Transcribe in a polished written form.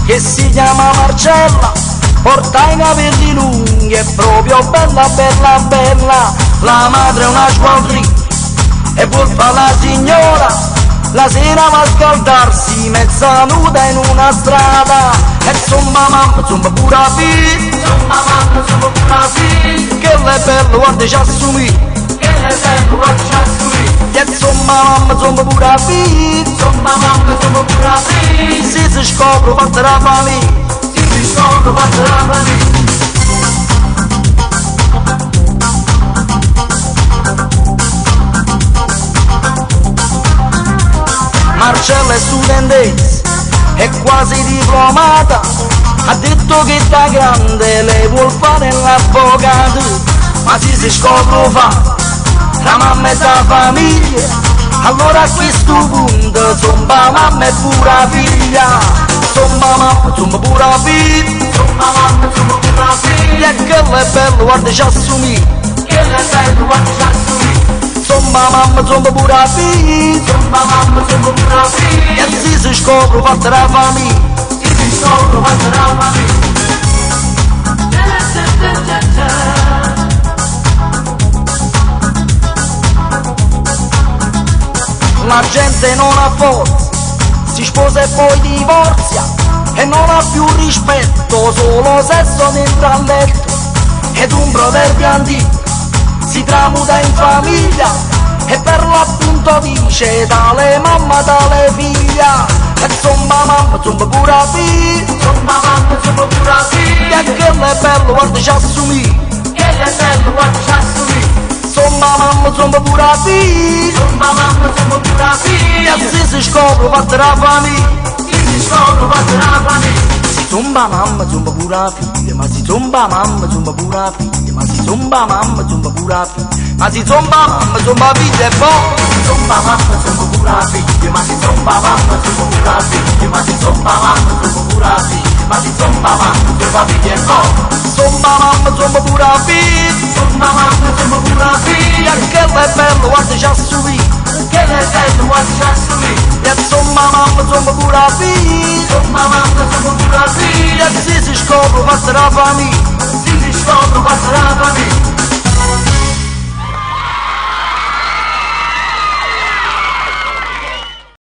che si chiama Marcella, porta i capelli lunghi, è proprio bella bella bella. La madre è una squadrina e vuol fare la signora, la sera va a scaldarsi mezza nuda in una strada. E zomba mamma, zomba pure a fi, zomba mamma, zomba pure a fi, che lei è bello, guarda ci assomiglia, che lei è bello, guarda ci assomiglia. E zomba mamma, zomba pure a fi, zomba mamma, zomba pure a fi, si scopre fatta la famiglia, si scopre fatta la famiglia. Marcella è studentessa, è quasi diplomata, ha detto che da grande lei vuol fare l'avvocato, ma si scopre fa la mamma e la famiglia, allora a questo punto zomba mamma e pure la figlia. Zomba mamma, zomba pure la figlia, zomba mamma, zomba pure la figlia, che lei è bello, guarda ci assomiglia, che lei è bello, guarda ci assomiglia. Zomba mamma, zomba pure la figlia, zomba mamma, zomba pure la figlia, e si scopre fatta la famiglia, si scopre fatta la famiglia. La gente non ha forza, si sposa e poi divorzia, e non ha più rispetto, solo sesso dentro al letto. Ed un proverbio antico si tramuta in famiglia, e per l'appunto dice tale mamma tale figlia. E zomba mamma, zomba pure la figlia, zomba mamma, zomba pure la figlia, che lei è bello, guarda ci assomiglia, che lei è bello, guarda ci assomiglia. Zomba mamma, zomba pure la figlia, zomba mamma, zomba pure la figlia, e si scopre fatta la famiglia, si scopre fatta la famiglia. Zomba mamma, zomba pure la figlia, ma si zomba mamma, zomba pure la figlia, ma si zomba mamma, zomba pure la figlia, ma si zomba mamma, zomba figlia e poi zomba mamma, zomba pure la figlia, ma si zomba mamma, zomba pure la figlia, ma si zomba mamma, zomba pure la figlia, ma si zomba mamma, zomba figlia e poi zomba mamma, zomba pure la figlia, zomba mamma, zomba pure la figlia, che lei è bello, guarda ci assomiglia, che lei è bello, guarda ci assomiglia. E zomba mamma, zomba pure la figlia, zomba mamma, zomba pure la figlia, si scopre fatta la famiglia, si scopre fatta la famiglia.